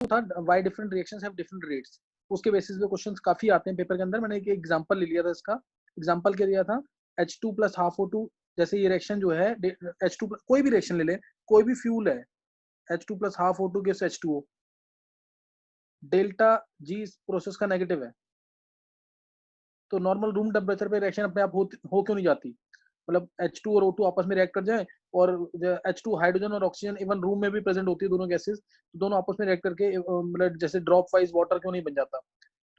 था why different reactions have different rates, उसके basis पे क्वेश्चंस काफी आते हैं पेपर के अंदर। मैंने एक एग्जांपल ले लिया था इसका। एग्जांपल क्या दिया था, H2 प्लस हाफ O2, जैसे ये रिएक्शन जो है H2 कोई भी रिएक्शन ले ले, कोई भी फ्यूल है, H2 plus half O2 gives H2O, delta G इस प्रोसेस का नेगेटिव है, तो नॉर्मल रूम टेम्परेचर पे रिएक्शन अपने आप हो क्यों नहीं जाती? मतलब H2 और O2 आपस में रिएक्ट कर जाए, और H2 हाइड्रोजन और ऑक्सीजन इवन रूम में भी प्रेजेंट होती है, दोनों गैसेस, तो दोनों आपस में रिएक्ट करके मतलब जैसे ड्रॉप वाइज वाटर क्यों नहीं बन जाता?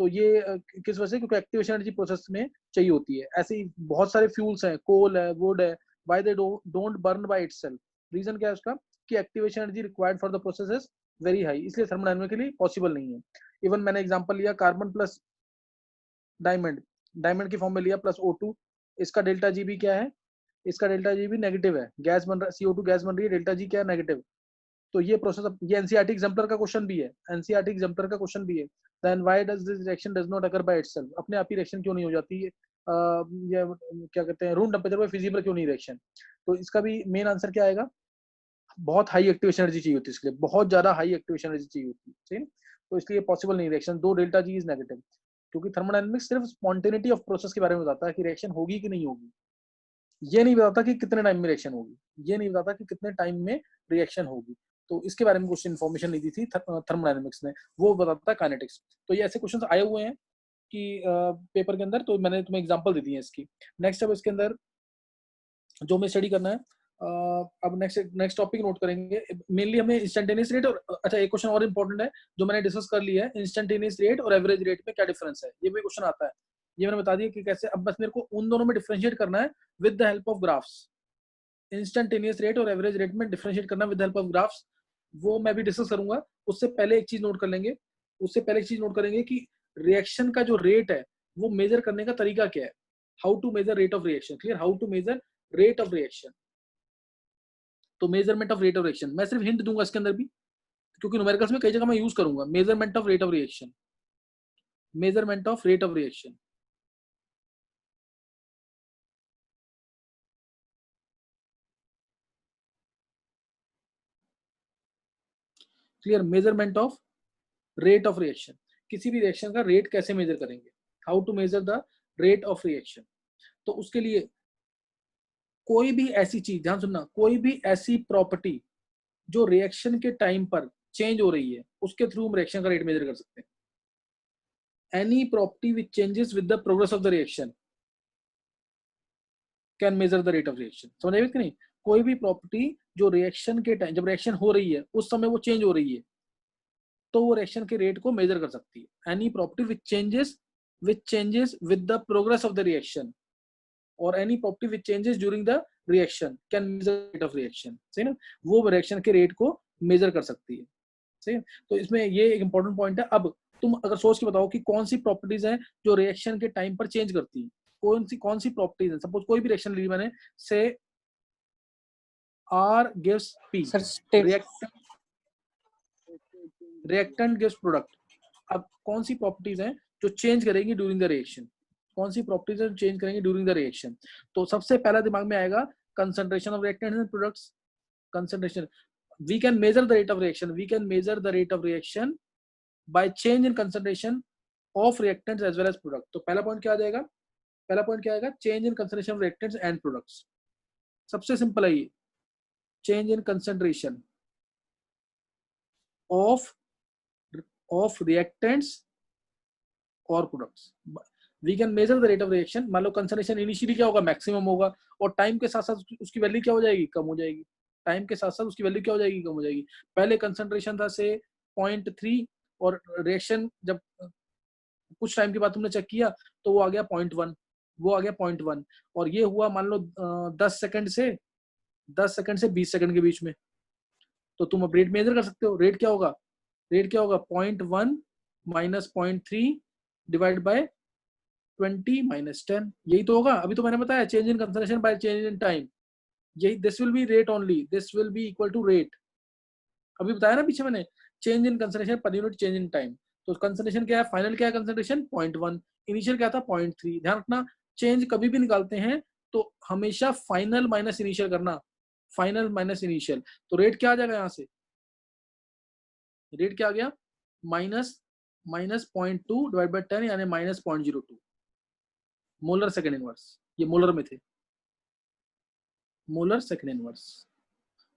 तो ये किस वजह से? क्योंकि एक्टिवेशन एनर्जी प्रोसेस में चाहिए होती है। ऐसे ही बहुत सारे फ्यूल्स हैं, कोल है, वुड है, why they don't burn by itself? Reason क्या है उसका? कि activation energy required for the process is very high, इसलिए थर्मोडायनामिकली पॉसिबल नहीं है। इवन मैंने एग्जांपल लिया कार्बन प्लस डायमंड, डायमंड की फॉर्म में लिया प्लस O2, इसका डेल्टा जी भी क्या है? इसका डेल्टा जी भी नेगेटिव है, गैस बन रहा है, CO2 गैस बन रही है, डेल्टा जी क्या है? नेगेटिव। तो ये प्रोसेस, ये एनसीईआरटी एग्जाम्पलर का क्वेश्चन भी है, एनसीईआरटी एग्जाम्पलर का क्वेश्चन भी है। Then why does this reaction does not occur by itself? अपने आप ही रिएक्शन क्यों नहीं हो जाती है? ये क्या कहते हैं, रूम टेम्परेचर पे फिजिबल क्यों नहीं रिएक्शन? तो इसका भी मेन आंसर क्या आएगा? बहुत हाई एक्टिवेशन एनर्जी चाहिए होती है इसके लिए, बहुत ज्यादा हाई एक्टिवेशन एनर्जी चाहिए होती है, ठीक है? तो इसलिए पॉसिबल नहीं रिएक्शन, दो डेल्टा जी इज नेगेटिव। क्योंकि थर्मोडायनामिक्स सिर्फ स्पॉन्टेनिटी ऑफ प्रोसेस के बारे में बताता है कि रिएक्शन होगी कि नहीं होगी, ये नहीं बताता कि कितने टाइम में रिएक्शन होगी, ये नहीं बताता कि कितने टाइम में रिएक्शन होगी। तो इसके बारे में कुछ इन्फॉर्मेशन नहीं दी थी थर्मोडायनामिक्स ने, वो बताता है काइनेटिक्स। तो ये ऐसे क्वेश्चन आए हुए हैं कि पेपर के अंदर, तो मैंने तुम्हें एग्जांपल दे दी है इसकी। नेक्स्ट अब इसके अंदर जो हमें स्टडी करना है, अब नेक्स्ट टॉपिक नोट करेंगे। मेनली हमें इंस्टेंटेनियस रेट और अच्छा एक क्वेश्चन और इंपॉर्टेंट है जो मैंने डिस्कस कर लिया है, इंस्टेंटेनियस रेट और एवरेज रेट में क्या डिफरेंस है, ये भी क्वेश्चन आता है। ये मैंने बता दिया कि कैसे। अब बस मेरे को उन दोनों में डिफरेंशिएट करना है with the help of graphs. Instantaneous rate और एवरेज रेट में डिफरेंशिएट करना with the help of graphs, वो मैं भी डिस्कस करूंगा। उससे पहले एक चीज नोट कर लेंगे, उससे पहले एक चीज नोट करेंगे कि रिएक्शन का जो रेट है वो मेजर करने का तरीका क्या है। How to measure rate of reaction, clear? How to measure rate of reaction. तो measurement of rate of reaction मैं सिर्फ हिंट दूंगा इसके अंदर भी, क्योंकि न्यूमेरिकल्स में कई जगह मैं यूज करूंगा। Measurement of rate of reaction, measurement of rate of reaction, clear? Measurement of rate of reaction, किसी भी रिएक्शन का रेट कैसे मेजर करेंगे, how to measure the rate of reaction. तो उसके लिए कोई भी ऐसी चीज, ध्यान सुनना, कोई भी ऐसी प्रॉपर्टी जो रिएक्शन के टाइम पर चेंज हो रही है, उसके थ्रू हम रिएक्शन का रेट मेजर कर सकते हैं। Any property which changes with the progress of the reaction can measure the rate of reaction. समझ आए कि नहीं? कोई भी प्रॉपर्टी जो रिएक्शन के टाइम, जब रिएक्शन हो रही है उस समय वो चेंज हो रही है, तो वो रिएक्शन के रेट को मेजर कर सकती है। Any property which changes with the progress of the reaction, और any property which changes during the reaction can measure rate of reaction. सही ना? वो रिएक्शन के रेट को मेजर कर सकती है। सही है? तो इसमें ये एक इंपॉर्टेंट पॉइंट है। अब तुम अगर सोच के बताओ कि कौन सी प्रॉपर्टीज हैं जो रिएक्शन के टाइम पर चेंज करती है, कौन सी प्रॉपर्टीज है। सपोज कोई भी रिएक्शन ली मैंने, से R gives P, sir state reactant gives product. अब कौन सी प्रॉपर्टीज हैं जो चेंज करेंगी ड्यूरिंग द रिएक्शन, कौन सी प्रॉपर्टीज हैं चेंज करेंगी ड्यूरिंग द रिएक्शन? तो सबसे पहला दिमाग में आएगा concentration of reactants and products. Concentration, we can measure the rate of reaction, we can measure the rate of reaction by change in concentration of reactants as well as product। तो पहला point क्या आ जाएगा? पहला point क्या आएगा? Change in concentration of reactants and products. सबसे simple है ये, change in concentration of reactants और products. We can measure the rate of reaction. मान लो कंसंट्रेशन इनिशियली क्या होगा? मैक्सिमम होगा, और टाइम के साथ साथ उसकी वैल्यू क्या हो जाएगी? कम हो जाएगी। टाइम के साथ साथ उसकी वैल्यू क्या हो जाएगी? कम हो जाएगी। पहले कंसंट्रेशन था से 0.3, और रिएक्शन जब कुछ टाइम के बाद तुमने चेक किया तो वो आ गया 0.1, वो आ गया 0.1, और ये हुआ मान लो 10 सेकंड से 20 सेकंड के बीच में। तो तुम अब रेट मेजर कर सकते हो। रेट क्या होगा? रेट क्या होगा? 0.1 माइनस 0.3 डिवाइड बाय 20 माइनस 10, यही तो होगा। अभी तो मैंने बताया change in concentration by change in time, यही, this will be rate only, this will be equal to rate. अभी बताया ना पीछे मैंने, change in concentration per unit change in time. तो कंसंट्रेशन क्या है? फाइनल क्या है कंसंट्रेशन? 0.1, इनिशियल क्या था? 0.3। ध्यान रखना, चेंज कभी भी निकालते हैं तो हमेशा फाइनल माइनस इनिशियल करना, फाइनल माइनस इनिशियल। तो रेट क्या आ जाएगा यहाँ से? रेट क्या आ गया? माइनस 0.2 डिवाइड बाई 10 यानी माइनस 0.02 मोलर सेकेंड इनवर्स। ये मोलर में थे, मोलर सेकेंड इनवर्स।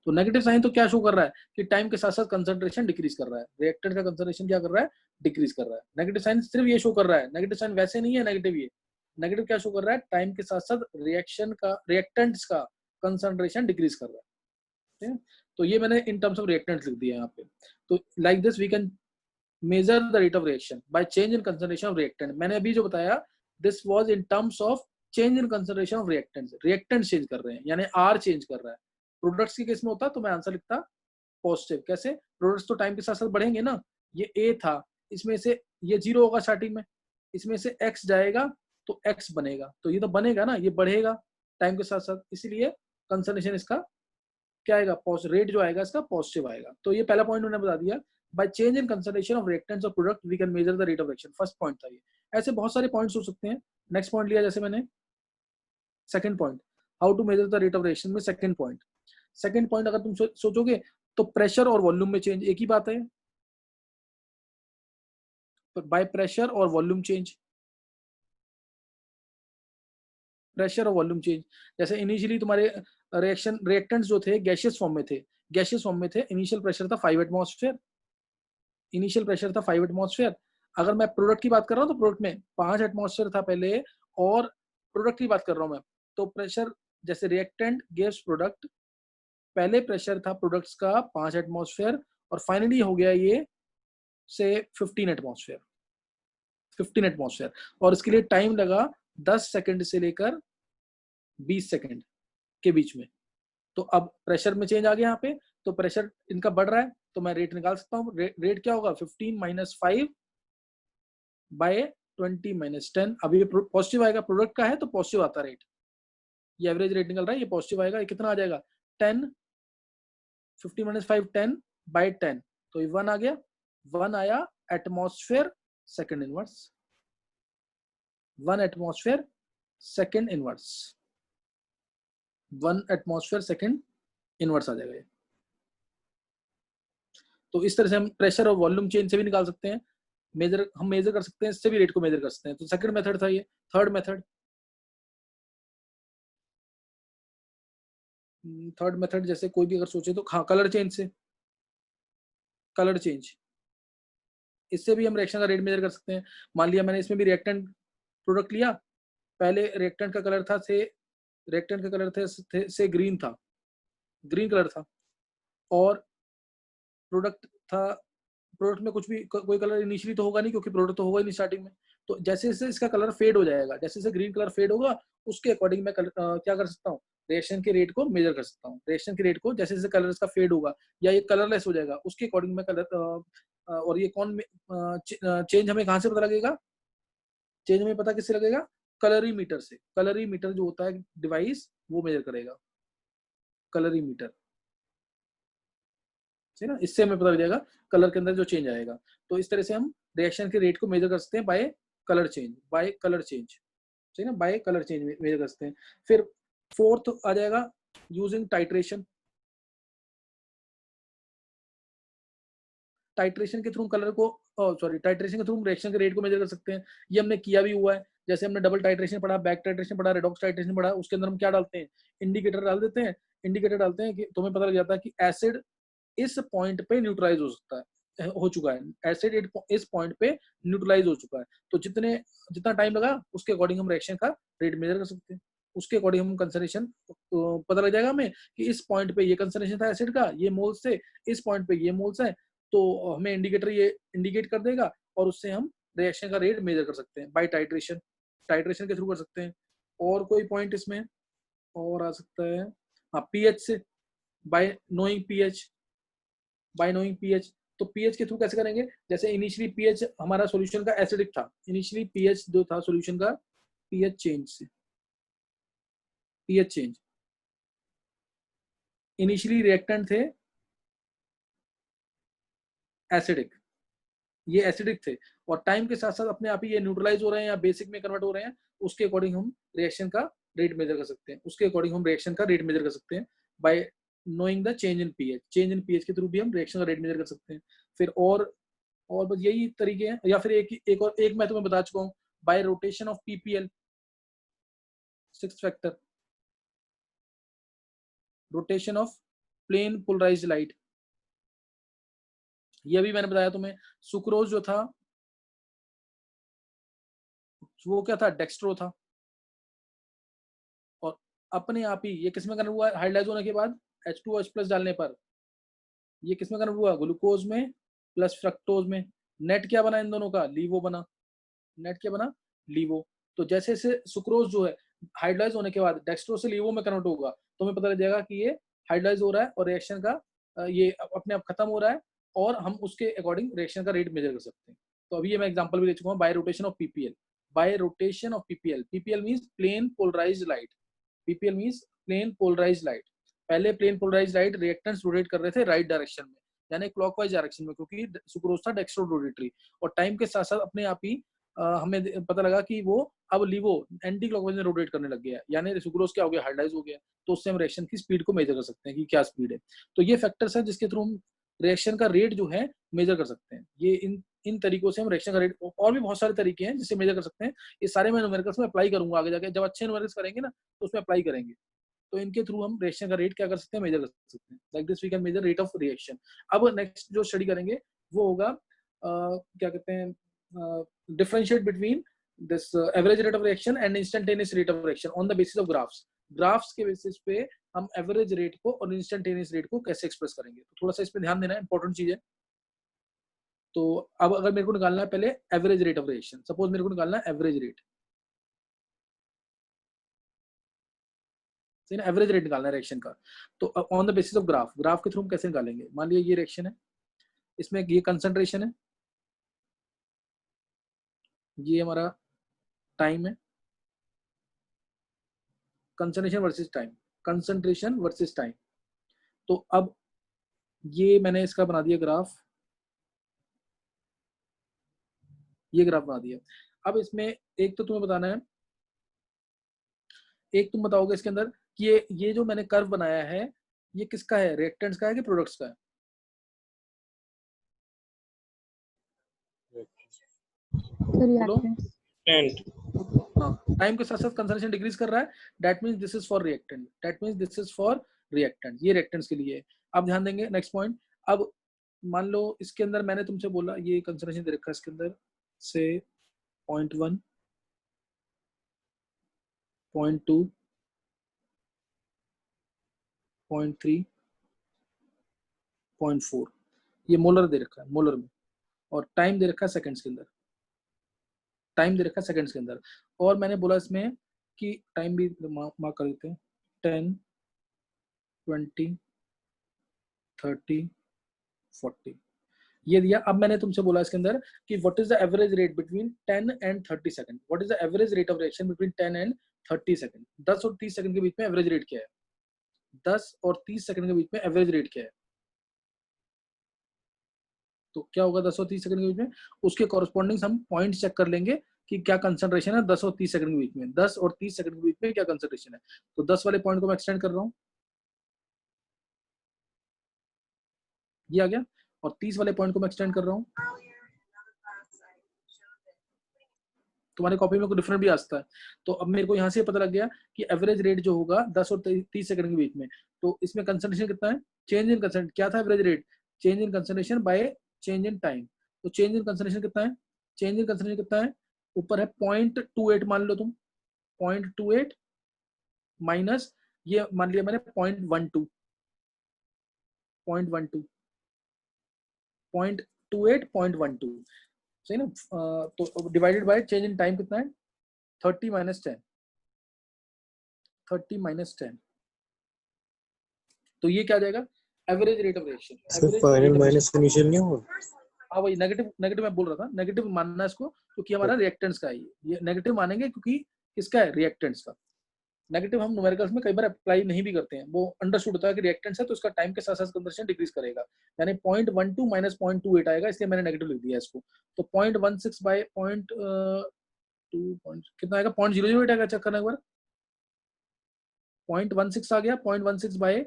तो नेगेटिव साइन तो क्या शो कर रहा है कि टाइम के साथ साथ कंसंट्रेशन डिक्रीज कर रहा है, रिएक्टेंट का कंसंट्रेशन क्या कर रहा है, डिक्रीज कर रहा है। नेगेटिव साइन सिर्फ ये शो कर रहा है, नेगेटिव साइन वैसे नहीं है नेगेटिव, ये नेगेटिव क्या शो कर रहा है, टाइम के साथ साथ रिएक्शन का, रिएक्टेंट्स का कंसंट्रेशन डिक्रीज कर रहा है। ठीक है, तो ये मैंने इन टर्म्स ऑफ रिएक्टेंट्स लिख दिया यहाँ पे। तो like this we can measure the rate of reaction by change in concentration of reactant. मैंने अभी जो बताया this was in terms of change in concentration of reactants, reactant change कर रहे हैं यानी आर चेंज कर रहा है। प्रोडक्ट्स के केस में होता तो मैं आंसर लिखता पॉजिटिव। कैसे, प्रोडक्ट्स तो टाइम के साथ साथ बढ़ेंगे ना, ये ए था, इसमें से ये 0 होगा स्टार्टिंग में, इसमें से x जाएगा तो x बनेगा, तो ये तो बनेगा ना, ये बढ़ेगा टाइम के साथ साथ, इसीलिए कंसंट्रेशन इसका क्या आएगा, रेट जो आएगा इसका पॉजिटिव आएगा। तो ये पहला पॉइंट उन्होंने बता दिया, by change in concentration of reactants of product we can measure the rate of reaction. First point था ये। ऐसे बहुत सारे पॉइंट्स हो सकते हैं। नेक्स्ट पॉइंट लिया जैसे मैंने second point, how to measure the rate of reaction में सेकंड पॉइंट। सेकंड पॉइंट अगर तुम सोचोगे तो प्रेशर और वॉल्यूम में चेंज एक ही बात है, बाय प्रेशर और वॉल्यूम चेंज, प्रेशर और वॉल्यूम चेंज। जैसे इनिशियली तुम्हारे रिएक्टेंट्स जो थे गैसियस फॉर्म में थे, गैसियस फॉर्म में थे, इनिशियल प्रेशर था 5 एटमॉस्फेयर, इनिशियल प्रेशर था 5 एटमॉस्फेयर। अगर मैं प्रोडक्ट की बात कर रहा हूँ तो प्रोडक्ट में 5 एटमॉस्फेयर था पहले, और प्रोडक्ट की बात कर रहा हूँ मैं तो प्रेशर, जैसे रिएक्टेंट गिव्स प्रोडक्ट, पहले प्रेशर था प्रोडक्ट्स का 5 एटमॉस्फेयर और फाइनली हो गया ये से 15 एटमॉस्फेयर, 15 एटमॉस्फेयर, और इसके लिए टाइम लगा 10 सेकंड से लेकर 20 सेकंड के बीच में। तो अब प्रेशर में चेंज आ गया यहाँ पे, तो प्रेशर इनका बढ़ रहा है, तो मैं रेट निकाल सकता हूँ। रेट क्या होगा, 15 माइनस 5 बाय 20 माइनस 10। अब ये पॉजिटिव आएगा, प्रोडक्ट का है तो पॉजिटिव आता रेट, ये एवरेज रेट निकल रहा है, ये पॉजिटिव आएगा। ये कितना आ जाएगा, 10, 50 माइनस 5 10 बाय 10, तो ये 1 आ गया, 1 आया atmosphere second inverse, 1 atmosphere second inverse, 1 atmosphere second inverse आ जाएगा ये। तो इस तरह से हम प्रेशर और वॉल्यूम चेंज से भी निकाल सकते हैं, मेजर हम मेजर कर सकते हैं, इससे भी रेट को मेजर कर सकते हैं। तो सेकंड मेथड था ये। थर्ड मेथड जैसे कोई भी अगर सोचे तो हाँ, कलर चेंज से, कलर चेंज, इससे भी हम रिएक्शन का रेट मेजर कर सकते हैं। मान लिया मैंने इसमें भी रिएक्टेंट प्रोडक्ट लिया, पहले रिएक्टेंट का कलर था से, रिएक्टेंट का कलर से ग्रीन था, ग्रीन कलर था, और प्रोडक्ट था, प्रोडक्ट में कुछ भी कोई कलर इनिशियली तो होगा नहीं क्योंकि प्रोडक्ट तो होगा ही नहीं स्टार्टिंग में। तो जैसे जैसे इसका कलर फेड हो जाएगा, जैसे जैसे ग्रीन कलर फेड होगा, उसके अकॉर्डिंग मैं क्या कर सकता हूँ, रिएक्शन के रेट को मेजर कर सकता हूँ। रिएक्शन के रेट को जैसे जैसे कलर इसका फेड होगा या ये कलरलेस हो जाएगा, उसके अकॉर्डिंग मैं कलर और ये कौन चेंज हमें कहाँ से पता लगेगा, चेंज हमें पता किससे लगेगा, कलरीमीटर से। कलरीमीटर जो होता है डिवाइस, वो मेजर करेगा, कलरीमीटर है ना, इससे हमें पता लग जाएगा कलर के अंदर जो चेंज आएगा। तो इस तरह से हम रिएक्शन के रेट को मेजर कर सकते हैं by colour change, by colour change, ठीक है ना, बाय कलर चेंज मेजर कर सकते हैं। फिर फोर्थ आ जाएगा यूजिंग टाइट्रेशन। टाइट्रेशन के थ्रू कलर को, टाइट्रेशन के थ्रू रिएक्शन के रेट को मेजर कर सकते हैं। ये हमने किया भी हुआ है, जैसे हमने डबल टाइट्रेशन पढ़ा, बैक टाइट्रेशन पढ़ा, रेडॉक्स टाइट्रेशन पढ़ा, उसके अंदर हम क्या डालते हैं, इंडिकेटर डाल देते हैं। इंडिकेटर डालते हैं कि तुम्हें पता लग जाता है कि एसिड इस पॉइंट पे न्यूट्रलाइज हो सकता है, हो चुका है, एसिड इस पॉइंट पे न्यूट्रलाइज हो चुका है। तो जितना टाइम लगा उसके अकॉर्डिंग हम रिएक्शन का रेट मेजर कर सकते हैं, उसके अकॉर्डिंग हम कंसंट्रेशन पता लग जाएगा हमें कि इस पॉइंट पे ये कंसंट्रेशन था एसिड का, ये मोल्स थे, इस पॉइंट पे ये मोल्स है, तो हमें इंडिकेटर ये इंडिकेट कर देगा और उससे हम रिएक्शन का रेट मेजर कर सकते हैं बाय टाइट्रेशन, टाइट्रेशन के थ्रू कर सकते हैं। और कोई पॉइंट इसमें और आ सकता है, हाँ, पीएच से, bye knowing pH, bye knowing pH. तो पीएच के थ्रू कैसे करेंगे, जैसे इनिशियली पीएच हमारा सॉल्यूशन का एसिडिक था, इनिशियली पीएच जो था सॉल्यूशन का, पीएच चेंज से, पीएच चेंज, इनिशियली रिएक्टेंट थे एसिडिक, ये एसिडिक थे, और टाइम के साथ साथ अपने आप ही ये न्यूट्रलाइज हो रहे हैं या बेसिक में कन्वर्ट हो रहे हैं, उसके अकॉर्डिंग हम रिएक्शन का रेट मेजर कर सकते हैं, उसके अकॉर्डिंग हम रिएक्शन का रेट मेजर कर सकते हैं bye knowing the change in pH. Change in pH के थ्रू भी हम रिएक्शन का रेट मेजर कर सकते हैं। फिर और और बस यही तरीके हैं। या फिर एक मैं तुम्हें बता चुका हूँ, by rotation of PPL, 6th factor, rotation of plane polarised light, ये भी मैंने बताया तुम्हें। सुक्रोज जो था वो क्या था, डेक्स्ट्रो था, और अपने आप ही ये किसमें कन्वर्ट हुआ हाइड्राइज होने के बाद, H2OH+ डालने पर, ये किसमें कन्वर्ट हुआ, ग्लूकोज में प्लस फ्रक्टोज में। नेट क्या बना इन दोनों का, लीवो बना। नेट क्या बना, लीवो। तो जैसे जैसे सुक्रोज जो है हाइड्राइज होने के बाद डेक्स्ट्रो से लीवो में कन्वर्ट होगा, तो हमें पता लग जाएगा कि ये हाइड्राइज हो रहा है और रिएक्शन का ये अपने आप खत्म हो रहा है, और हम उसके अकॉर्डिंग रिएक्शन का रेट मेजर कर सकते हैं। तो अभी ये मैं एग्जांपल भी दे चुका हूँ, by rotation of PPL. By rotation of PPL, PPL means plane polarised light, PPL means plane polarised light. पहले plane polarised light reactants rotate कर रहे थे राइट डायरेक्शन में, यानी क्लॉकवाइज डायरेक्शन में, क्योंकि सुक्रोज था डेक्स्ट्रो रोटेटरी, और टाइम के साथ साथ अपने आप ही हमें पता लगा कि वो अब लीवो एंटी क्लॉकवाइज में रोटेट करने लग गया है, यानी सुक्रोज क्या हो गया, हाइड्राइज हो गया। तो उससे हम रिएक्शन की स्पीड को मेजर कर सकते हैं कि क्या स्पीड है। तो ये फैक्टर्स है जिसके थ्रू हम रिएक्शन का रेट जो है मेजर कर सकते हैं। ये इन तरीकों से हम रिएक्शन का रेट, और भी बहुत सारे तरीके हैं जिससे मेजर कर सकते हैं। ये सारे मैं न्यूमेरिकल्स में अप्लाई करूंगा आगे जाके, जब अच्छे न्यूमेरिकल्स करेंगे ना तो उसमें अप्लाई करेंगे। तो इनके थ्रू हम रिएक्शन का रेट क्या कर सकते हैं, मेजर कर सकते हैं। Like this we can measure rate of reaction. अब नेक्स्ट जो स्टडी करेंगे वो होगा क्या कहते हैं, differentiate between this average rate of reaction and instantaneous rate of reaction on the basis of graphs के बेसिस पे हम एवरेज रेट को और इंस्टेंटेनियस रेट को कैसे एक्सप्रेस करेंगे। तो थोड़ा सा इस पे ध्यान देना है, इंपॉर्टेंट चीज है। तो अब अगर मेरे को निकालना है पहले average rate of reaction, suppose मेरे को निकालना है एवरेज रेट, सही ना, एवरेज रेट निकालना है रिएक्शन का। तो on the basis of graph के थ्रू हम कैसे निकालेंगे। मान लिया ये रिएक्शन है, इसमें ये कंसंट्रेशन है, ये हमारा टाइम है, concentration versus time, concentration versus time. तो अब ये मैंने इसका बना दिया ग्राफ, ये ग्राफ बना दिया। अब इसमें एक तो तुम्हें बताना है, एक तुम बताओगे इसके अंदर कि ये जो मैंने कर्व बनाया है ये किसका है, रिएक्टेंट्स का है कि प्रोडक्ट्स का है। बोलो। हाँ, टाइम के साथ साथ कंसंट्रेशन डिक्रीज कर रहा है, that means this is for reactant, that means this is for reactant, ये रिएक्टेंट्स के लिए है। अब ध्यान देंगे नेक्स्ट पॉइंट। अब मान लो इसके अंदर मैंने तुमसे बोला ये कंसंट्रेशन दे रखा है इसके अंदर से 0.1, 0.2, 0.3, 0.4, ये मोलर दे रखा है, मोलर में, और टाइम दे रखा है सेकंड्स के अंदर, टाइम दे रखा है सेकंड्स के अंदर। और मैंने बोला इसमें कि टाइम भी मार्क कर देते हैं, 10, 20, 30, 40, ये दिया। अब मैंने तुमसे बोला इसके अंदर कि what is the average rate between 10 and 30 second, what is the average rate of reaction between 10 and 30 second. 10 और 30 सेकंड के बीच में एवरेज रेट क्या है, 10 और 30 सेकंड के बीच में एवरेज रेट क्या है। तो क्या होगा 10 और 30 सेकंड के बीच में, उसके कॉरेस्पॉन्डिंग हम पॉइंट चेक कर लेंगे कि क्या कंसंट्रेशन है 10 और 30 सेकंड के बीच में, 10 और 30 सेकंड के बीच में क्या कंसंट्रेशन है। तो 10 वाले पॉइंट को मैं एक्सटेंड कर रहा हूँ, ये आ गया, और 30 वाले पॉइंट को मैं एक्सटेंड कर रहा हूँ। तुम्हारे कॉपी में कुछ डिफरेंट भी आ सकता है। तो अब मेरे को यहाँ से पता लग गया कि एवरेज रेट जो होगा 10 और 30 सेकंड के बीच में, तो इसमें कंसंट्रेशन कितना है, चेंज इन कंसंट्रेशन क्या था average rate, change in concentration by change in time. तो चेंज इन कंसंट्रेशन कितना है, चेंज इन कंसंट्रेशन कितना है, ऊपर है 0.28 मान लो तुम, 0.28 माइनस ये मान लिया मैंने 0.12, 0.12, 0.28, 0.12, सही ना। तो divided by change in time कितना है, 30 माइनस 10, 30 माइनस 10, तो ये क्या आ जाएगा, average rate of reaction. Sir final minus initial नहीं होगा। हाँ वही नेगेटिव, नेगेटिव मैं बोल रहा था, नेगेटिव मानना है इसको क्योंकि हमारा रिएक्टेंट्स का है, ये नेगेटिव मानेंगे क्योंकि किसका है, रिएक्टेंट्स का। नेगेटिव हम न्यूमेरिकल्स में कई बार अप्लाई नहीं भी करते हैं, वो अंडरस्टूड होता है कि रिएक्टेंट्स है तो इसका टाइम के साथ साथ कंसंट्रेशन डिक्रीज करेगा, यानी 0.12 माइनस 0.28 आएगा, इसलिए मैंने नेगेटिव लिख दिया इसको। तो 0.16 बाय 0.2 कितना आएगा, 0.008 आएगा, चेक करना एक बार। 0.16 आ गया, 0.16 बाय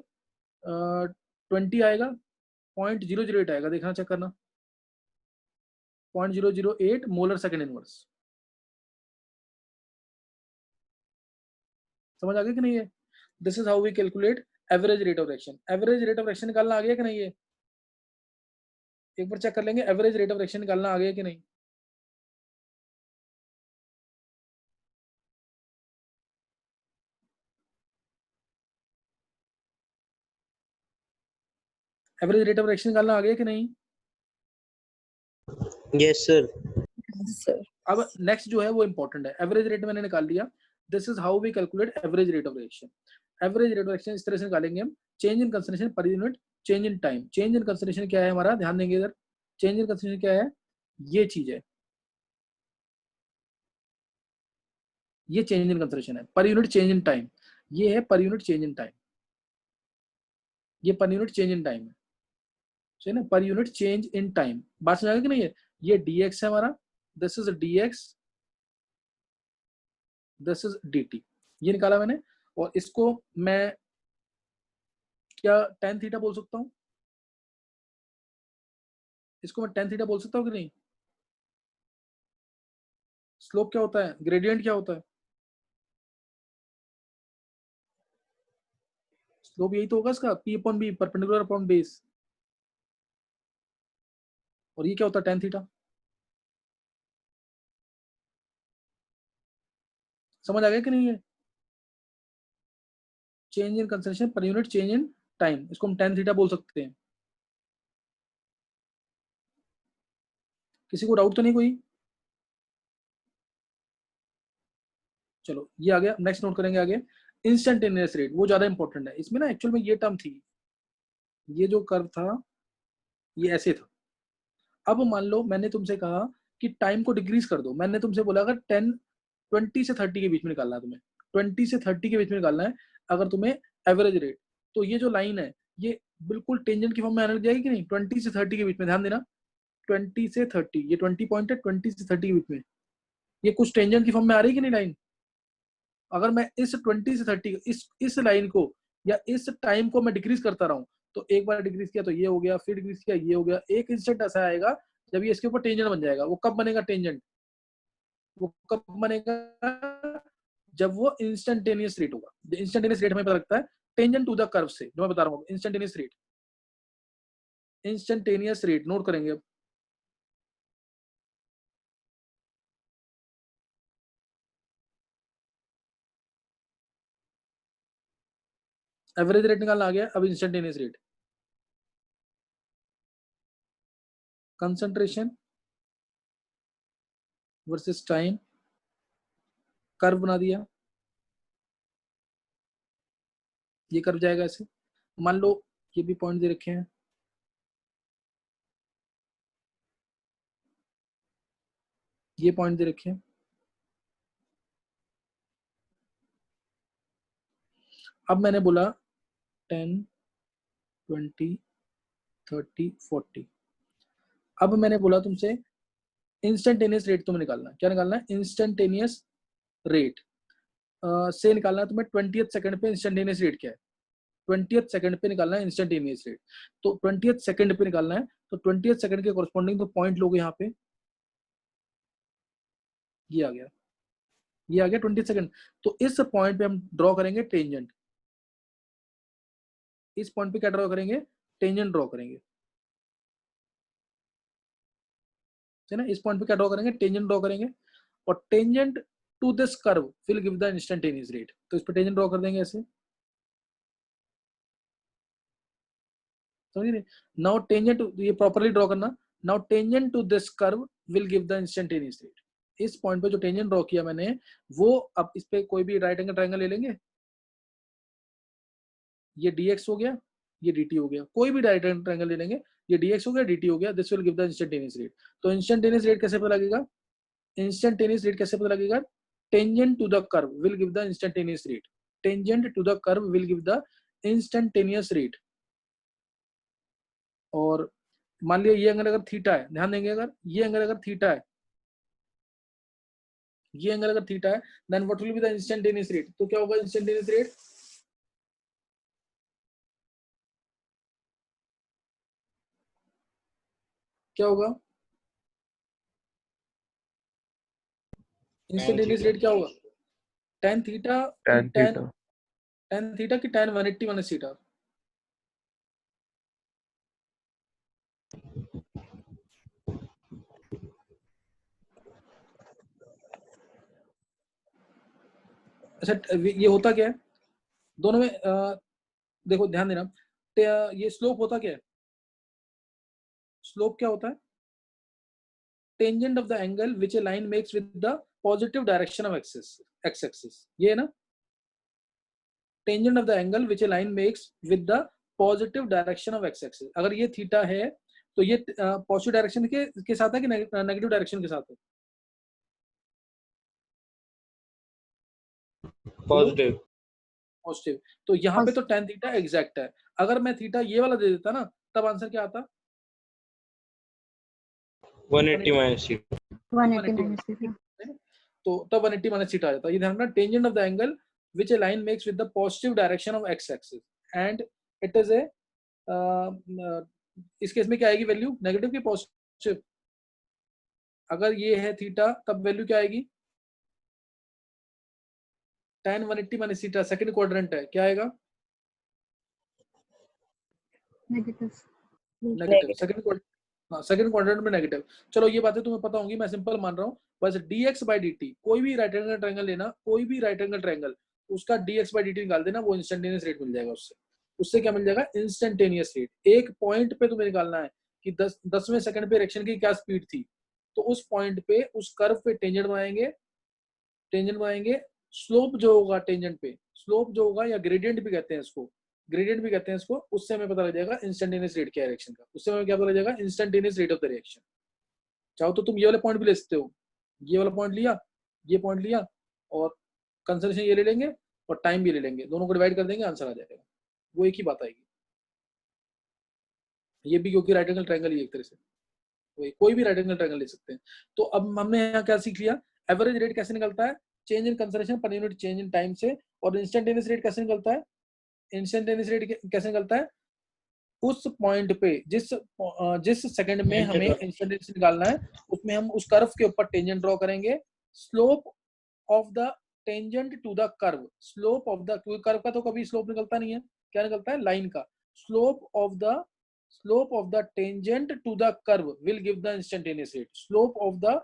20 आएगा, 0.008 आएगा, देखना चेक करना। 0.008 मोलर सेकंड इनवर्स। समझ आ गया कि नहीं है? This is how we calculate average rate of reaction. Average rate of reaction निकालना आ गया कि नहीं है? एक बार चेक कर लेंगे एवरेज रेट ऑफ रिएक्शन निकालना आ गया कि नहीं। एवरेज रेट ऑफ रिएक्शन निकालना आ गया कि नहीं? Yes, sir. sir. अब नेक्स्ट जो है वो इंपॉर्टेंट है। एवरेज रेट मैंने निकाल लिया। This is how we calculate average rate of reaction. Average rate of reaction इस तरह से निकालेंगे हम, change in concentration per unit change in time. Change in concentration क्या है हमारा, ध्यान देंगे इधर। चेंज इन कंसंट्रेशन क्या है, ये चीज है, ये चेंज इन कंसंट्रेशन है। पर यूनिट चेंज इन टाइम, ये है पर यूनिट चेंज इन टाइम, ये पर यूनिट चेंज इन टाइम है, सही ना, पर यूनिट चेंज इन टाइम। बात समझ आ गई कि नहीं है? ये dx है हमारा, this is dx, this is dt, ये निकाला मैंने। और इसको मैं क्या tan थीटा बोल सकता हूँ? इसको मैं tan थीटा बोल सकता हूँ कि नहीं? स्लोप क्या होता है, ग्रेडियंट क्या होता है? स्लोप यही तो होगा इसका, p upon b, perpendicular upon base. और ये क्या होता है, tan थीटा। समझ आ गया कि नहीं है? Change in concentration per unit change in time, इसको हम tan थीटा बोल सकते हैं। किसी को डाउट तो नहीं कोई? चलो ये आ गया, नेक्स्ट नोट करेंगे आगे। इंस्टेंटेनियस रेट, वो ज्यादा इंपॉर्टेंट है। इसमें ना एक्चुअल में ये टर्म थी, ये जो कर्व था ये ऐसे था। अब मान लो मैंने तुमसे कहा कि टाइम को डिक्रीज कर दो, मैंने तुमसे बोला अगर 20 से 30 के बीच में निकालना है तुम्हें, 20 से 30 के बीच में निकालना है अगर तुम्हें एवरेज रेट, तो ये जो लाइन है ये बिल्कुल टेंजेंट की फॉर्म में आने लग जाएगी कि नहीं? 20 से 30 के बीच में, ध्यान देना, 20 से 30, ये 20 पॉइंट है, 20 से 30 के बीच में ये कुछ टेंजेंट की फॉर्म में आ रही है कि नहीं लाइन? अगर मैं इस 20 से 30 इस लाइन को या इस टाइम को मैं डिक्रीज करता रहूं, तो एक बार डिक्रीज किया तो ये हो गया, फिर डिक्रीज किया ये हो गया, एक इंस्टेंट ऐसा आएगा जब ये इसके ऊपर टेंजेंट बन जाएगा। वो कब बनेगा टेंजेंट? वो कब बनेगा? जब वो इंस्टेंटेनियस रेट होगा। इंस्टेंटेनियस रेट हमें पता लगता है टेंजेंट टू द कर्व से, जो मैं बता रहा हूँ instantaneous rate. Instantaneous rate note करेंगे अब। एवरेज रेट निकालना आ गया, अब instantaneous rate. Concentration versus time, curve बना दिया, ये कर्व जाएगा ऐसे। मान लो ये भी पॉइंट दे रखे हैं, ये पॉइंट दे रखे हैं। अब मैंने बोला 10, 20, 30, 40। अब मैंने बोला तुमसे इंस्टेंटेनियस रेट तुम्हें निकालना है। क्या निकालना है? इंस्टेंटेनियस रेट से निकालना है तुम्हें 20th सेकंड पे इंस्टेंटेनियस रेट क्या है, 20th सेकंड पे निकालना है इंस्टेंटेनियस रेट। तो 20th सेकंड पे निकालना है, तो 20th सेकंड के कोरस्पॉन्डिंग तो पॉइंट लोगे यहाँ पे, ये आ गया, ये आ गया 20th सेकंड। तो इस पॉइंट पे हम ड्रॉ करेंगे टेंजेंट, इस पॉइंट पे क्या ड्रॉ करेंगे? टेंजेंट ड्रॉ करेंगे, है ना। इस पॉइंट पे क्या ड्रॉ करेंगे? टेंजेंट ड्रॉ करेंगे। और tangent to this curve will give the instantaneous rate. तो इस पे टेंजेंट ड्रॉ कर देंगे ऐसे, समझ रहे? नाउ टेंजेंट, ये प्रॉपर्ली ड्रॉ करना। Now tangent to this curve will give the instantaneous rate. इस पॉइंट पे जो टेंजेंट ड्रॉ किया मैंने, वो अब इस पे कोई भी राइट एंगल ट्रायंगल ले लेंगे, ये dx हो गया, ये dt हो गया, कोई भी राइट एंगल ट्रायंगल ले लेंगे, ये dx हो गया, dt हो गया, this will give the instantaneous rate. तो इंस्टेंटेनियस रेट कैसे पता लगेगा? इंस्टेंटेनियस रेट कैसे पता लगेगा? Tangent to the curve will give the instantaneous rate, tangent to the curve will give the instantaneous rate. और मान लिया ये एंगल अगर थीटा है, ध्यान देंगे, अगर ये एंगल अगर थीटा है, ये एंगल अगर थीटा है, then what will be the instantaneous rate? तो क्या होगा इंस्टेंटेनियस रेट? क्या होगा? इंस्टेंटेनियस रेट क्या होगा? tan थीटा की tan tan theta tan theta की tan 180 माइनस थीटा। अच्छा ये होता क्या है दोनों में? देखो ध्यान देना, ये स्लोप होता क्या है? स्लोप क्या होता है? Tangent of the angle which A line makes with the positive direction of x axis, ये है ना? Tangent of the angle which A line makes with the positive direction of x axis. अगर ये theta है तो ये positive direction के साथ है कि नेगेटिव डायरेक्शन के साथ है? पॉजिटिव। पॉजिटिव। तो यहाँ पे तो tan थीटा एग्जैक्ट है। अगर मैं थीटा ये वाला दे देता ना, तब आंसर क्या आता? 180 माइनस थीटा। 180 minus theta. तो तब 180 माइनस थीटा आ जाता है। ये ध्यान रखना, tangent of the angle which A line makes with the positive direction of x axis and it is a, इस केस में क्या आएगी वैल्यू? नेगेटिव की पॉजिटिव? अगर ये है थीटा तब वैल्यू क्या आएगी? tan 180 minus theta second quadrant है, क्या आएगा? नेगेटिव। Negative second quadrant. हाँ सेकंड क्वाड्रेंट में नेगेटिव। चलो ये बातें तुम्हें पता होंगी, मैं सिंपल मान रहा हूँ। बस dx बाई dt, कोई भी राइट एंगल ट्रायंगल लेना, कोई भी राइट एंगल ट्रायंगल, उसका dx बाई dt निकाल देना, वो इंस्टेंटेनियस रेट मिल जाएगा उससे। उससे क्या मिल जाएगा? Instantaneous rate. एक पॉइंट पे तुम्हें निकालना है कि 10वें सेकंड पे रिएक्शन की क्या स्पीड थी, तो उस पॉइंट पे उस कर्व पे टेंजेंट बनाएंगे, टेंजेंट बनाएंगे। स्लोप जो होगा टेंजेंट पे, स्लोप जो होगा, या ग्रेडियंट भी कहते हैं इसको, ग्रेडियंट भी कहते हैं इसको, उससे हमें पता लग जाएगा इंस्टेंटेनियस रेट क्या है रिएक्शन का। उससे हमें क्या पता लग जाएगा? Instantaneous rate of the reaction. चाहो तो तुम ये वाले पॉइंट भी ले सकते हो, ये वाला पॉइंट लिया, ये पॉइंट लिया, और कंसंट्रेशन ये ले लेंगे और टाइम भी ले लेंगे, दोनों को डिवाइड कर देंगे, आंसर आ जाएगा, वो एक ही बात आएगी। ये भी क्योंकि राइट एंगल ट्रायंगल ही एक तरह से, कोई भी राइट एंगल ट्रायंगल ले सकते हैं। तो अब हमने यहाँ क्या सीख लिया? एवरेज रेट कैसे निकलता है? Change in concentration per unit change in time से। और इंस्टेंटेनियस रेट कैसे निकलता है? इंस्टेंटेनियस रेट कैसे निकलता है? उस पॉइंट पे जिस सेकंड में हमें इंस्टेंटेनियस निकालना है, उसमें हम उस कर्व के ऊपर टेंजेंट ड्रॉ करेंगे। Slope of the tangent to the curve, slope of the, क्योंकि कर्व का तो कभी स्लोप निकलता नहीं है, क्या निकलता है? लाइन का। Slope of the tangent to the curve will give the instantaneous rate. Slope of the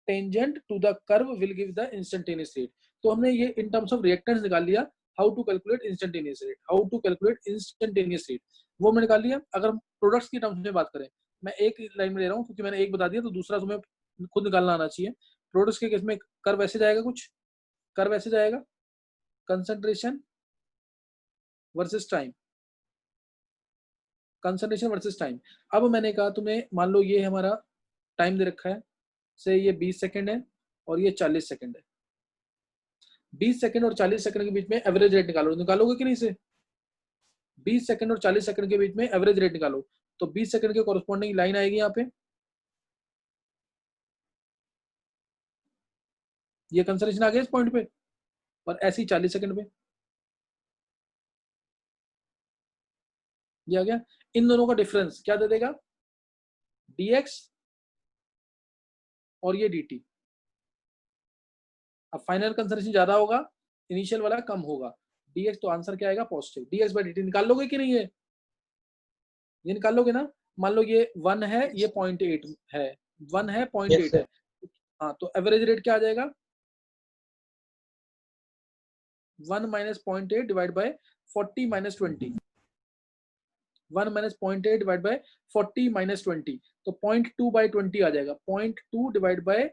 tangent to the curve will give the instantaneous rate. तो हमने ये इन टर्म्स ऑफ रिएक्टेंस निकाल लिया, how to calculate instantaneous rate, how to calculate instantaneous rate, वो मैंने निकाल लिया। अगर प्रोडक्ट्स की टर्म्स में बात करें, मैं एक लाइन में ले रहा हूँ क्योंकि मैंने एक बता दिया, तो दूसरा तुम्हें खुद निकालना आना चाहिए। प्रोडक्ट्स के केस में कर्व ऐसे जाएगा, कुछ कर्व ऐसे जाएगा, concentration versus time, concentration versus time. अब मैंने कहा तुम्हें, मान लो ये हमारा टाइम दे रखा है, से ये 20 सेकंड है और ये 40 सेकंड है। 20 सेकंड और 40 सेकंड के बीच में एवरेज रेट निकालो, निकालोगे कि नहीं से? 20 सेकंड और 40 सेकंड के बीच में एवरेज रेट निकालो, तो 20 सेकंड के कॉरेस्पॉन्डिंग लाइन आएगी यहाँ पे, ये कंसंट्रेशन आ गया इस पॉइंट पे, और ऐसी 40 सेकंड पे ये आ गया। इन दोनों का डिफरेंस क्या दे देगा? dx और ये dt। अब फाइनल कंसंट्रेशन ज्यादा होगा, इनिशियल वाला कम होगा, dx, तो आंसर क्या आएगा? पॉजिटिव। dx बाई dt निकाल लोगे कि नहीं? ये निकाल लोगे ना? मान लो ये 1 है, ये 0.8 है, 1 है, 0.8 है। हाँ, तो एवरेज रेट क्या आ जाएगा? 1 minus 0.8 divide by 40 minus 20, 1 minus 0.8 divide by 40 minus 20, तो 0.2 बाई 20 आ जाएगा, 0.2 डिवाइड बाय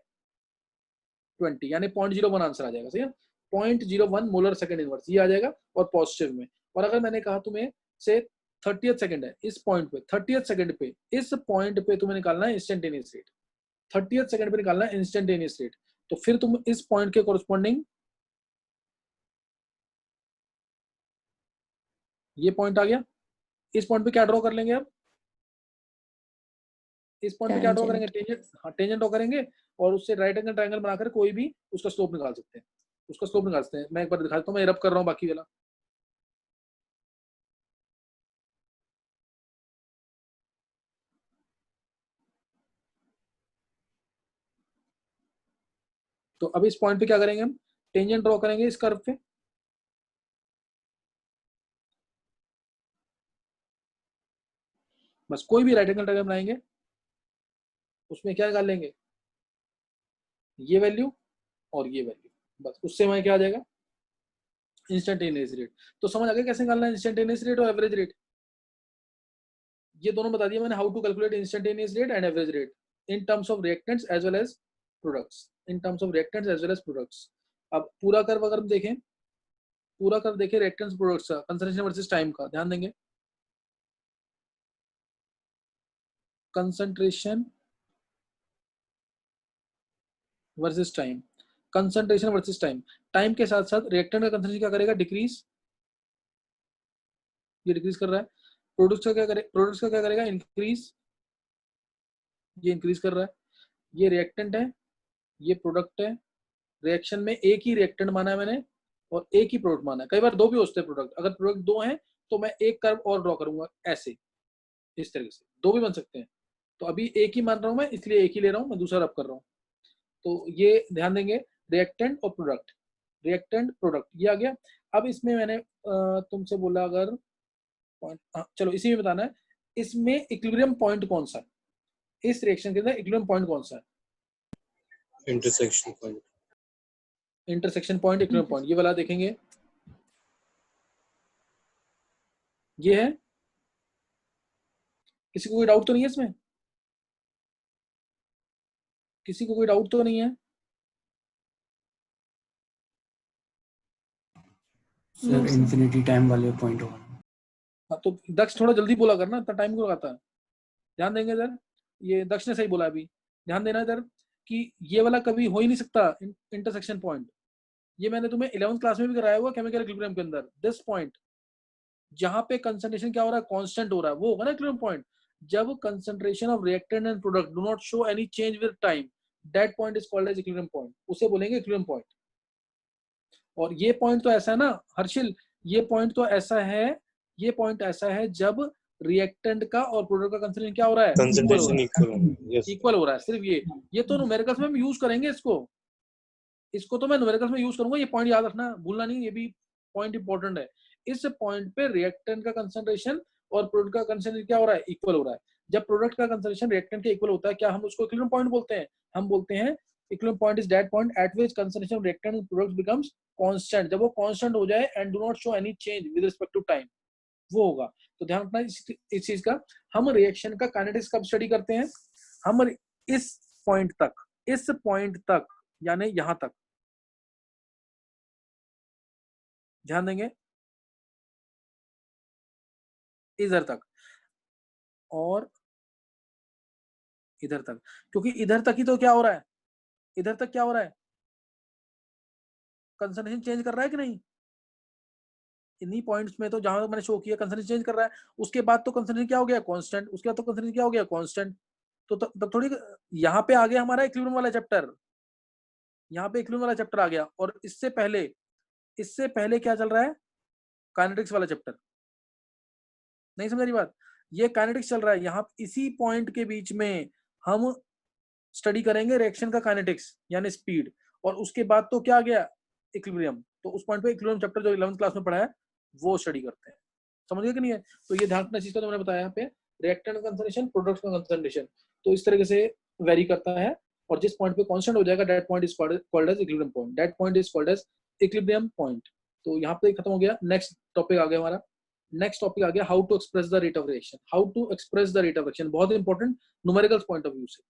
20, यानी 0.01 आंसर आ जाएगा। सही है, 0.01 मोलर सेकंड इनवर्स ये आ जाएगा, और पॉजिटिव में। और अगर मैंने कहा तुम्हें से 30th सेकंड है, इस पॉइंट पे 30th सेकंड पे, इस पॉइंट पे तुम्हें निकालना है इंस्टेंटेनियस रेट, 30th सेकंड पे निकालना है इंस्टेंटेनियस रेट, तो फिर तुम इस पॉइंट के कोरस्पॉन्डिंग ये पॉइंट आ गया, इस पॉइंट पे क्या ड्रॉ कर लेंगे? अब इस पॉइंट पे क्या ड्रॉ करेंगे? टेंजेंट। हाँ, टेंजेंट ड्रॉ करेंगे, और उससे राइट एंगल ट्रायंगल बनाकर कोई भी उसका स्लोप निकाल सकते हैं, उसका स्लोप निकाल सकते हैं। मैं एक बार दिखा देता हूँ, मैं रब कर रहा हूँ बाकी वाला। तो अब इस पॉइंट पे क्या करेंगे, हम टेंजेंट ड्रॉ करेंगे इस कर्व पे। बस कोई भी राइट एंगल ट्रायंगल बनाएंगे, उसमें क्या निकाल लेंगे, ये वैल्यू और ये वैल्यू, बस उससे हमें क्या आ जाएगा, इंस्टेंटेनियस रेट। तो समझ आ गया कैसे निकालना है इंस्टेंटेनियस रेट और एवरेज रेट। ये दोनों बता दिया मैंने, how to calculate instantaneous rate and average rate in terms of reactants as well as products, in terms of reactants as well as products. अब पूरा कर्व अगर हम देखें, पूरा कर्व देखें रिएक्टेंट्स प्रोडक्ट्स का, कंसंट्रेशन वर्सेस टाइम का, ध्यान देंगे concentration versus time, concentration versus time. Time के साथ साथ रिएक्टेंट का कंसंट्रेशन क्या करेगा, डिक्रीज, ये डिक्रीज कर रहा है। प्रोडक्ट्स का क्या करेगा, प्रोडक्ट्स का क्या करेगा, इंक्रीज, ये इंक्रीज कर रहा है। ये रिएक्टेंट है, ये प्रोडक्ट है। रिएक्शन में एक ही रिएक्टेंट माना है मैंने और एक ही प्रोडक्ट माना है। कई बार दो भी होते हैं प्रोडक्ट, अगर प्रोडक्ट दो हैं तो मैं एक कर्व और ड्रॉ करूंगा ऐसे, इस तरीके से दो भी बन सकते हैं। तो अभी एक ही मान रहा हूं मैं, इसलिए एक ही ले रहा हूं मैं, दूसरा रब कर रहा हूं। तो ये ध्यान देंगे, रिएक्टेंट और प्रोडक्ट, रिएक्टेंट प्रोडक्ट, ये आ गया। अब इसमें मैंने तुमसे बोला अगर चलो इसी में बताना है, इसमें इक्विलिब्रियम पॉइंट कौन सा है, इस रिएक्शन के अंदर इक्विलिब्रियम पॉइंट कौन सा है, intersection point, intersection point, equilibrium point, ये वाला देखेंगे, ये है। किसी को कोई डाउट तो नहीं है इसमें, किसी को कोई डाउट तो नहीं है? सर इन्फिनिटी टाइम वाले पॉइंट होगा। हाँ, तो दक्ष थोड़ा जल्दी बोला करना, इतना टाइम क्यों लगाता है। ध्यान देंगे इधर, ये दक्ष ने सही बोला अभी, ध्यान देना इधर कि ये वाला कभी हो ही नहीं सकता इंटरसेक्शन पॉइंट। ये मैंने तुम्हें 11th क्लास में भी कराया हुआ केमिकल इक्विलिब्रियम के अंदर। दिस पॉइंट जहां पे कंसंट्रेशन क्या हो रहा है, कांस्टेंट हो रहा है, वो होगा ना इक्विलिब्रियम पॉइंट। जब concentration of reactant and product do not show any change with time, that point is called as equilibrium point, उसे बोलेंगे इक्विलिब्रियम पॉइंट। और ये पॉइंट तो ऐसा है ना हर्षिल, ये पॉइंट तो ऐसा है, ये पॉइंट ऐसा है जब रिएक्टेंट का और प्रोडक्ट का कंसंट्रेशन क्या हो रहा है, कंसंट्रेशन इक्वल होना, यस इक्वल हो रहा है। सिर्फ ये तो न्यूमेरिकल्स में हम यूज करेंगे इसको तो मैं न्यूमेरिकल्स में यूज करूंगा। ये पॉइंट याद रखना, भूलना नहीं, ये भी पॉइंट इंपॉर्टेंट है। इस पॉइंट पे रिएक्टेंट का कंसंट्रेशन और प्रोडक्ट का कंसंट्रेशन क्या हो रहा है, इक्वल हो रहा है। जब प्रोडक्ट का कंसंट्रेशन रिएक्टेंट के इक्वल होता है, क्या हम उसको इक्विलिब्रियम पॉइंट बोलते हैं? हम बोलते हैं equilibrium point is that point at which concentration of reactant and product becomes constant, जब वो कांस्टेंट हो जाए and do not show any change with respect to time, वो होगा। तो ध्यान रखना इस चीज का। हम रिएक्शन का काइनेटिक्स कब स्टडी करते हैं, हम इस पॉइंट तक यानी यहां तक ध्यान देंगे, इधर तक और इधर तक, क्योंकि इधर तक ही तो क्या हो रहा है, इधर तक क्या हो रहा है, कंसंट्रेशन चेंज कर रहा है कि नहीं। इन्हीं पॉइंट्स में तो जहां मैंने शो किया कंसंट्रेशन चेंज कर रहा है, उसके बाद तो कंसंट्रेशन क्या हो गया, कांस्टेंट, उसके बाद तो कंसंट्रेशन क्या हो गया, कांस्टेंट। तो तब थोड़ी यहाँ पे आ गया हमारा इक्विलिब्रियम वाला चैप्टर, यहाँ पे इक्विलिब्रियम वाला चैप्टर आ गया। और इससे पहले क्या चल रहा है, काइनेटिक्स वाला चैप्टर। नहीं समझ रही बात, ये काइनेटिक्स चल रहा है। यहाँ इसी पॉइंट के बीच में हम स्टडी करेंगे रिएक्शन का काइनेटिक्स यानी स्पीड, और उसके बाद तो क्या आ गया, इक्विलिब्रियम। तो उस पॉइंट पे इक्विलिब्रियम चैप्टर जो 11th क्लास में पढ़ा है वो स्टडी करते हैं, समझ गए कि नहीं है। तो ये ध्यान रखना चीज का, तो मैंने बताया यहाँ पे रिएक्टेंट कंसंट्रेशन, प्रोडक्ट का कंसंट्रेशन, तो इस तरीके से वेरी करता है। और जिस पॉइंट पे कांस्टेंट हो जाएगा, that point is called as equilibrium point, that point is called as equilibrium point. तो यहाँ पे खत्म हो गया। नेक्स्ट टॉपिक आ गया हमारा, नेक्स्ट टॉपिक आ गया how to express the rate of reaction, how to express the rate of reaction, बहुत important numerical point of view से।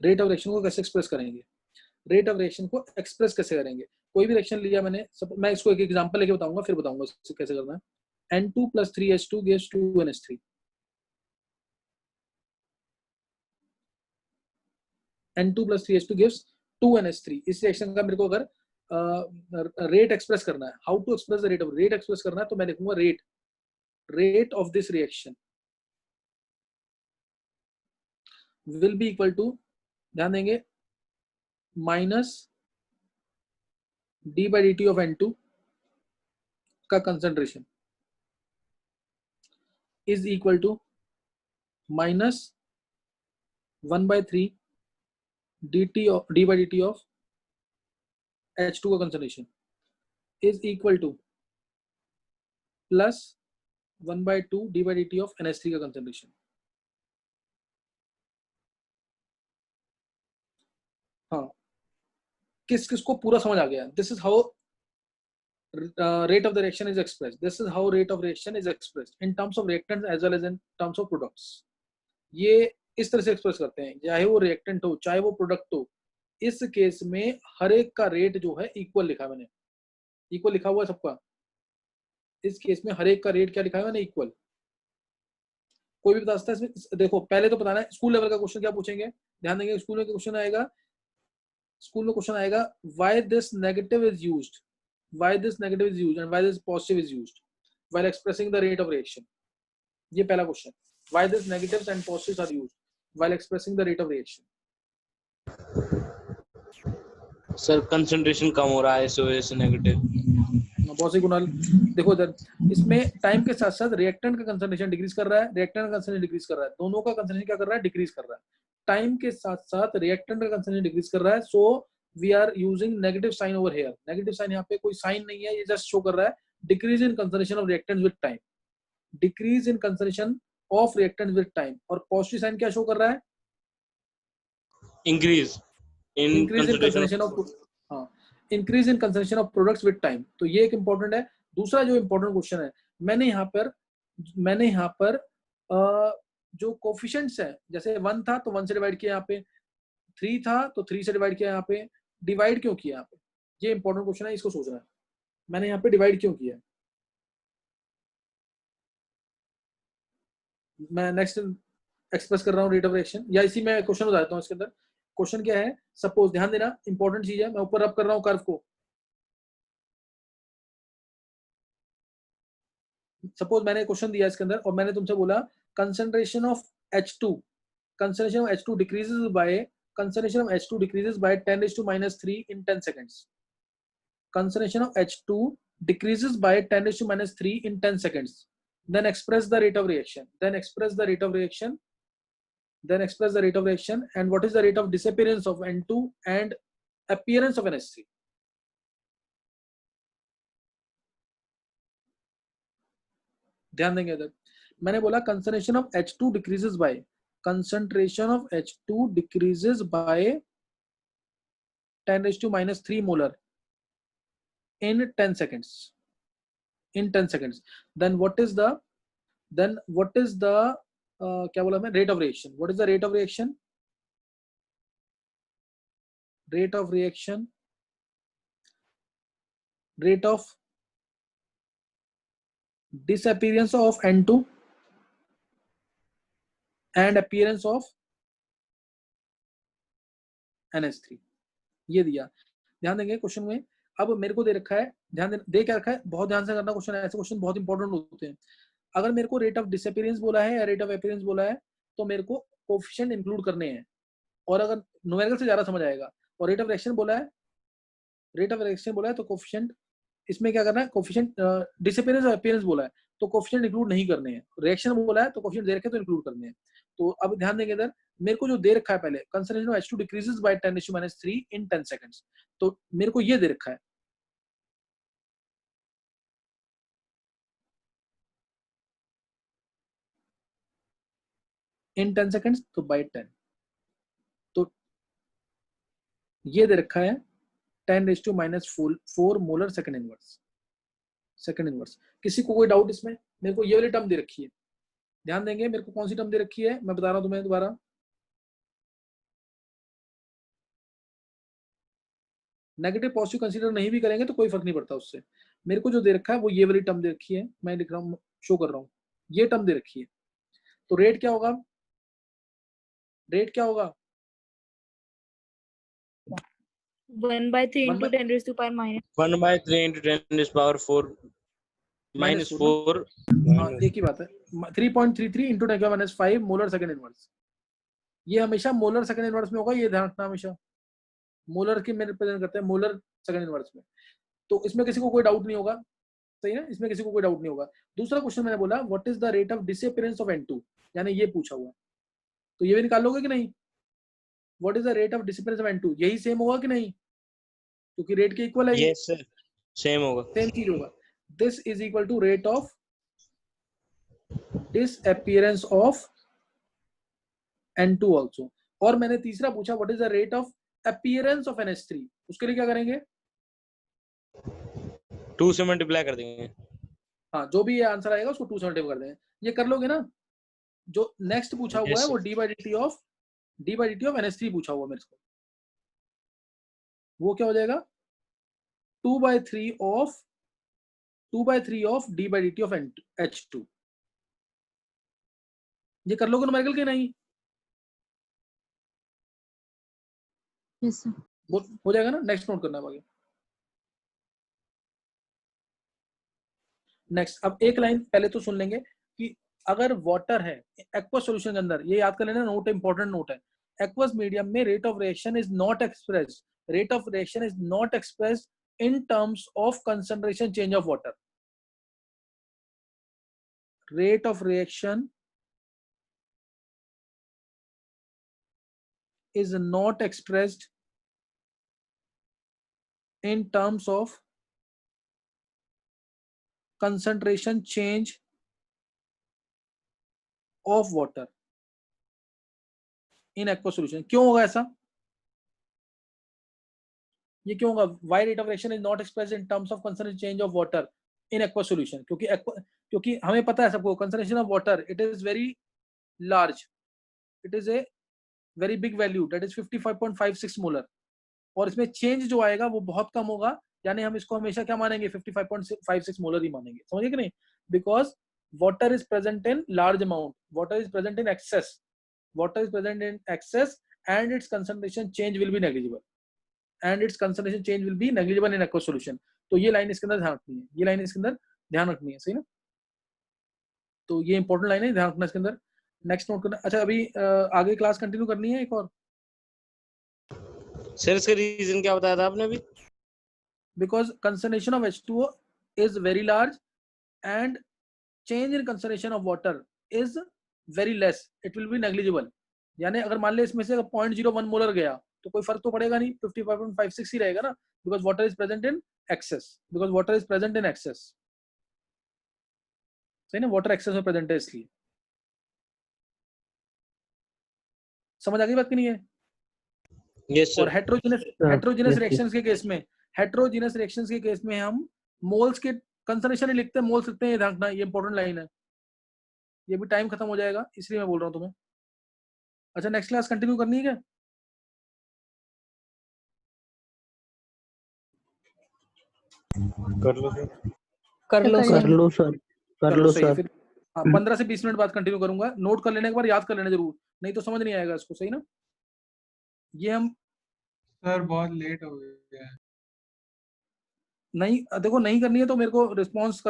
रेट ऑफ रिएक्शन को कैसे एक्सप्रेस करेंगे, रेट ऑफ रिएक्शन को एक्सप्रेस कैसे करेंगे। कोई भी रिएक्शन लिया मैंने, मैं इसको एक एग्जांपल लेके बताऊंगा, फिर बताऊंगा इससे कैसे करना है। N2 + 3H2 gives 2NH3, N2 + 3H2 gives 2NH3। इस रिएक्शन का मेरे को अगर रेट एक्सप्रेस करना है, how to express the rate of, rate express करना है तो मैं लिखूंगा rate of this reaction will be equal to, ध्यान देंगे, माइनस d/dt of N2 का कंसंट्रेशन इज इक्वल टू -1/3 डी/dt ऑफ H2 का कंसंट्रेशन इज इक्वल टू +1/2 डी/dt ऑफ NH3 का कंसंट्रेशन। हाँ, किसको पूरा समझ आ गया? This is how rate of the reaction is expressed. This is how rate of reaction is expressed in terms of reactants as well as in terms of products. ये इस तरह से एक्सप्रेस करते हैं, चाहे वो रिएक्टेंट हो चाहे वो प्रोडक्ट हो। इस केस में हर एक का रेट जो है इक्वल लिखा है मैंने, इक्वल लिखा हुआ है सबका। इस केस में हर एक का रेट क्या लिखा है मैंने? इक्वल। कोई भी बता सकता है इसमें? देखो पहले तो बताना है स्कूल लेवल का क्वेश्चन क्या पूछेंगे, ध्यान देंगे। स्कूल में क्वेश्चन आएगा, स्कूल में क्वेश्चन आएगा why this negative is used, why this negative is used and why this positive is used while expressing the rate of reaction. ये पहला question, why this negatives and positives are used while expressing the rate of reaction. Sir concentration कम हो रहा है इस वजह से negative. बहुत सही कुणाल। देखो इधर इसमें टाइम के साथ साथ रिएक्टेंट का कंसंट्रेशन डिक्रीज कर रहा है, रिएक्टेंट का कंसंट्रेशन डिक्रीज कर रहा है, दोनों का कंसंट्रेशन क्या कर रहा है? डिक्रीज कर रहा है। टाइम के साथ साथ रिएक्टेंट का कंसंट्रेशन डिक्रीज कर रहा है, सो we are using negative sign over here. Negative sign यहाँ पे कोई साइन नहीं है, ये जस्ट शो कर रहा है decrease in concentration of reactants with time, decrease in concentration of reactants with time। और positive sign क्या शो कर रहा है? increase in concentration of हाँ, increase in concentration of products with time। तो ये एक इंपॉर्टेंट है। दूसरा जो इंपॉर्टेंट क्वेश्चन है, मैंने यहाँ पर जो कोफिशिएंट्स है, जैसे 1 था तो 1 से डिवाइड किया, यहाँ पे 3 था तो 3 से डिवाइड किया, यहाँ पे डिवाइड क्यों किया? यहाँ पे ये इंपॉर्टेंट क्वेश्चन है, इसको सोचना है। मैंने यहाँ पे डिवाइड क्यों किया? मैं नेक्स्ट एक्सप्रेस कर रहा हूँ रेट ऑफ रिएक्शन, या इसी में क्वेश्चन बताता हूँ। इसके अंदर क्वेश्चन क्या है? सपोज, ध्यान देना, इंपॉर्टेंट चीज है। मैं ऊपर रब कर रहा हूँ कर्व को। सपोज मैंने क्वेश्चन दिया इसके अंदर और मैंने तुमसे बोला concentration of H2 decreases by concentration of H2 decreases by 10⁻³ in 10 seconds. Concentration of H2 decreases by 10⁻³ in 10 seconds. Then express the rate of reaction. And what is the rate of disappearance of N2 and appearance of NH3? ध्यान देंगे इधर। मैंने बोला concentration of H2 decreases by 10⁻³ molar in 10 seconds. Then what is the क्या बोला मैं? Rate of reaction. What is the rate of reaction? Rate of disappearance of N2 and appearance of NH3। ये दिया, ध्यान देंगे क्वेश्चन में। अब मेरे को दे रखा है, ध्यान दे क्या रखा है, बहुत ध्यान से करना क्वेश्चन। ऐसे क्वेश्चन बहुत इंपॉर्टेंट होते हैं। अगर मेरे को रेट ऑफ डिसअपीयरेंस बोला है या रेट ऑफ अपीयरेंस बोला है तो मेरे को कोफिशिएंट इंक्लूड करने हैं, और अगर न्यूमेरिकल से ज्यादा समझ आएगा। और रेट ऑफ रिएक्शन बोला है तो कोफिशिएंट इसमें क्या करना है? कोफिशिएंट डिसअपीयरेंस और अपीयरेंस बोला है तो कोफिशिएंट इंक्लूड नहीं करने हैं। रिएक्शन बोला है तो कोफिशिएंट दे रखे तो इंक्लूड करने हैं। तो अब ध्यान देंगे इधर, मेरे को जो दे रखा है पहले, concentration of H2 decreases by 10⁻³ in 10 seconds. तो मेरे को ये दे रखा है इन 10 सेकंड्स, तो बाय 10। तो ये दे रखा है 10⁻⁴ मोलर सेकंड इनवर्स। किसी को कोई डाउट इसमें? मेरे को ये वाली टर्म दे रखी है, ध्यान देंगे। मेरे को कौन सी टर्म दे रखी है मैं बता रहा हूं तुम्हें दोबारा। नेगेटिव पॉजिटिव कंसीडर नहीं भी करेंगे तो कोई फर्क नहीं पड़ता उससे। मेरे को जो दे रखा है वो ये वाली टर्म दे रखी है, मैं लिख रहा हूँ, शो कर रहा हूँ, ये टर्म दे रखी है। तो रेट क्या होगा? 1/3 into 10 raised to power minus 1/3 into 10 raised to power 4 minus 4। हाँ, एक ही बात है। 3.33 into 10⁻⁵ मोलर सेकंड इनवर्स। ये हमेशा मोलर सेकंड इनवर्स में होगा, ये ध्यान रखना हमेशा। मोलर की में रिप्रेजेंट करते हैं, मोलर सेकंड इनवर्स में। तो इसमें किसी को कोई डाउट नहीं होगा। सही है, इसमें किसी को कोई डाउट नहीं होगा। दूसरा क्वेश्चन मैंने बोला what is the rate of disappearance of N2, यानी ये पूछा हुआ है, तो ये भी निकाल लोगे कि नहीं? What is the rate of disappearance of N2, यही सेम होगा कि नहीं, क्योंकि रेट के इक्वल है, यस सर, सेम होगा। सेम चीज होगा। This is equal to rate of disappearance of N2 also. और मैंने तीसरा पूछा what is the rate of appearance of NH3, उसके लिए क्या करेंगे? 2 से मल्टीप्लाई कर देंगे। हाँ, जो भी ये आंसर आएगा उसको 2 से मल्टीप्लाई कर देंगे। ये कर लोगे ना? जो नेक्स्ट पूछा हुआ है वो d by dt of NH3 पूछा हुआ मेरे को, वो क्या हो जाएगा? 2 by 3 of d by dt of H2। ये कर लोगे न्यूमेरिकल के नहीं? Yes, sir. हो जाएगा ना? नेक्स्ट नोट करना है आगे। नेक्स्ट, अब एक लाइन पहले तो सुन लेंगे कि अगर वाटर है एक्वस सॉल्यूशन के अंदर, ये याद कर लेना, नोट इंपॉर्टेंट नोट है, एक्वस मीडियम में rate of reaction is not expressed in terms of concentration change of water. Rate of reaction is not expressed in terms of concentration change of water in aqueous solution। क्यों होगा ऐसा? ये क्यों होगा? Why rate of reaction is not expressed in terms of concentration change of water in aqueous solution? क्योंकि हमें पता है सबको concentration of water it is very large, it is a very big value, that is 55.56 molar, और इसमें change जो आएगा वो बहुत कम होगा, यानी हम इसको हमेशा क्या मानेंगे? 55.56 मोलर ही मानेंगे। समझे कि नहीं? Because water is present in large amount, water is present in excess and it's concentration change will be negligible in aqueous solution. तो ये लाइन इसके अंदर ध्यान रखनी है, ये लाइन इसके अंदर ध्यान रखनी है, सही ना? तो ये इंपॉर्टेंट लाइन है, ध्यान रखना इसके अंदर। नेक्स्ट नोट करना। अच्छा, अभी आगे क्लास कंटिन्यू करनी है एक और? सर इसका रीजन क्या बताया था आपने अभी? Because concentration of H2O is very large and change in concentration of water is very less, it will be negligible. यानी अगर मान ले इसमें से 0.01 मोलर गया तो कोई फर्क तो पड़ेगा नहीं, 55.56 ही रहेगा ना, because water is present in excess, सही ना? वाटर एक्सेस में प्रेजेंट है, इसलिए। समझ आ गई बात कि नहीं है? Yes sir. और हेट्रोजेनस रिएक्शंस के केस में हम मोल्स के कंसंट्रेशन ही लिखते हैं, मोल्स लिखते हैं, ये ध्यान रखना, ये इंपॉर्टेंट लाइन है। ये भी टाइम खत्म हो जाएगा इसलिए मैं बोल रहा हूँ तुम्हें। अच्छा, नेक्स्ट क्लास कंटिन्यू करनी है क्या? कर लो सर। कर लो सर। फिर 15 से 20 मिनट बाद कंटिन्यू करूंगा। नोट कर लेने के बाद याद कर लेना जरूर, नहीं तो समझ नहीं आएगा इसको, सही ना? ये हम सर बहुत लेट हो गया है। नहीं, देखो नहीं करनी है तो मेरे को रिस्पॉन्स